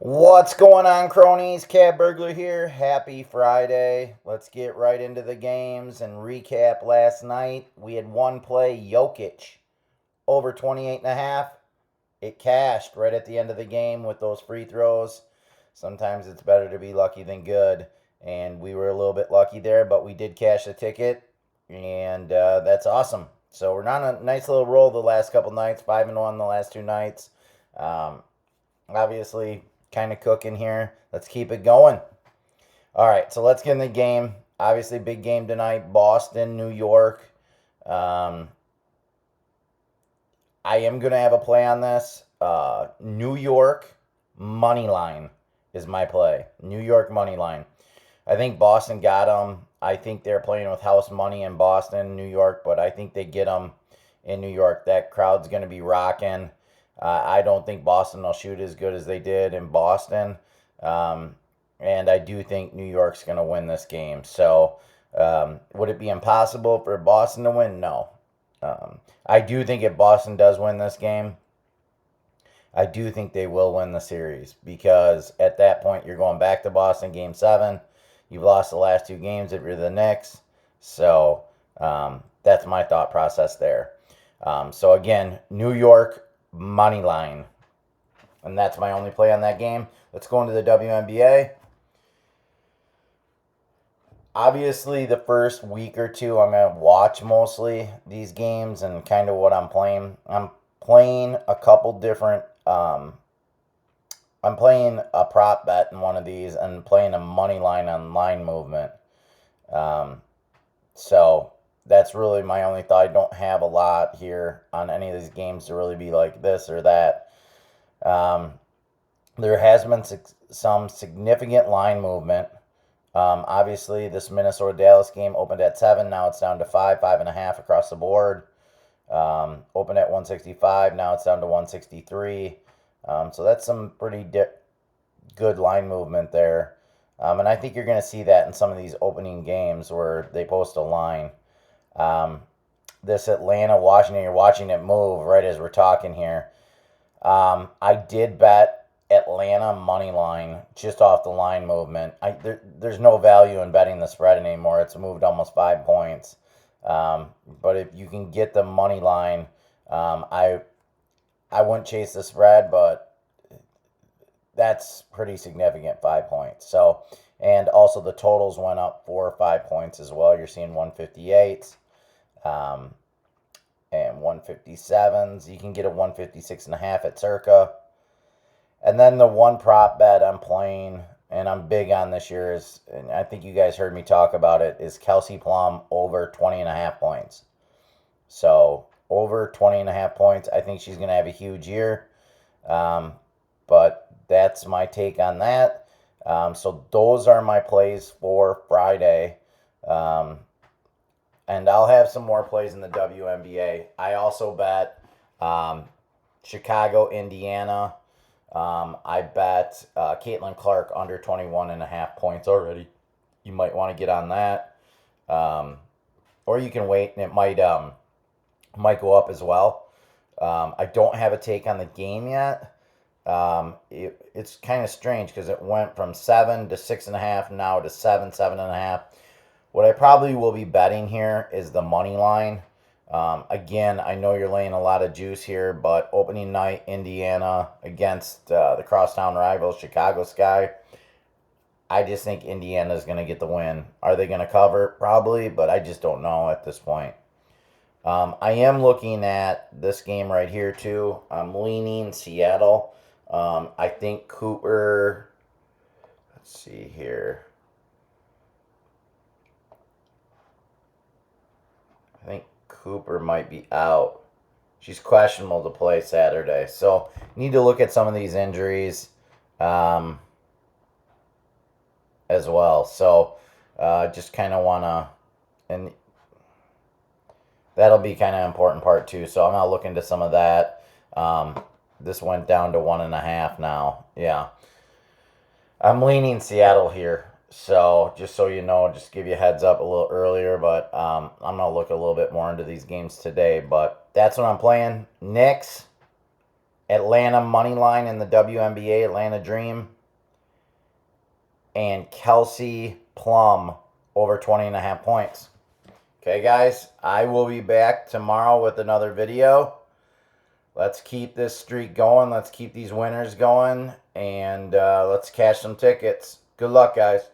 What's going on, cronies? Cat Burglar here. Happy Friday. Let's get right into the games and recap last night. We had one play, Jokic, over 28.5. It cashed right at the end of the game with those free throws. Sometimes it's better to be lucky than good, and we were a little bit lucky there, but we did cash the ticket, and that's awesome. So we're on a nice little roll the last couple nights, 5-1 the last two nights. Um, Obviously, kind of cooking here. Let's keep it going. All right, so let's get in the game. Obviously, big game tonight. Boston, New York. Um, I am going to have a play on this. New York money line is my play. New York money line. I think Boston got them. I think they're playing with house money in Boston, New York, but I think they get them in New York. That crowd's going to be rocking. I don't think Boston will shoot as good as they did in Boston. And I do think New York's going to win this game. So, would it be impossible for Boston to win? No. I do think if Boston does win this game, I do think they will win the series because at that point you're going back to Boston game 7. You've lost the last two games if you're the Knicks. So, that's my thought process there. So, again, New York money line. And that's my only play on that game. Let's go into the WNBA. Obviously, the first week or two, I'm going to watch mostly these games and kind of what I'm playing. I'm playing a couple different. I'm playing a prop bet in one of these and playing a money line on line movement. So that's really my only thought. I don't have a lot here on any of these games to really be like this or that. There has been some significant line movement. Obviously, this Minnesota-Dallas game opened at 7. Now it's down to 5, 5.5 across the board. Opened at 165. Now it's down to 163. So that's some pretty good line movement there. And I think you're going to see that in some of these opening games where they post a line. This Atlanta-Washington, you're watching it move right as we're talking here. I did bet Atlanta money line just off the line movement. There's no value in betting the spread anymore. It's moved almost 5 points. But if you can get the money line, I wouldn't chase the spread, but that's pretty significant, 5 points. So, and also the totals went up 4 or 5 points as well. You're seeing 158. And 157s. You can get a 156.5 at Circa. And then the one prop bet I'm playing, and I'm big on this year, is, and I think you guys heard me talk about it, is Kelsey Plum over 20.5 points. So over 20.5 points. I think she's going to have a huge year. But that's my take on that. So those are my plays for Friday. And I'll have some more plays in the WNBA. I also bet Chicago, Indiana. I bet Caitlin Clark under 21.5 points already. You might want to get on that. Or you can wait and it might go up as well. I don't have a take on the game yet. It's kind of strange because it went from 7 to 6.5, now to 7, 7.5. What I probably will be betting here is the money line. Again, I know you're laying a lot of juice here, but opening night, Indiana against the crosstown rival, Chicago Sky. I just think Indiana is going to get the win. Are they going to cover? Probably, but I just don't know at this point. I am looking at this game right here, too. I'm leaning Seattle. I think Cooper, let's see here. I think Cooper might be out. She's questionable to play Saturday. So, need to look at some of these injuries as well. So, just kind of want to, and that'll be kind of important part too. So, I'm not looking to some of that. This went down to 1.5 now. Yeah. I'm leaning Seattle here. So, just so you know, just give you a heads up a little earlier, but I'm going to look a little bit more into these games today. But that's what I'm playing. Knicks, Atlanta money line in the WNBA, Atlanta Dream, and Kelsey Plum over 20.5 points. Okay, guys, I will be back tomorrow with another video. Let's keep this streak going. Let's keep these winners going. And let's cash some tickets. Good luck, guys.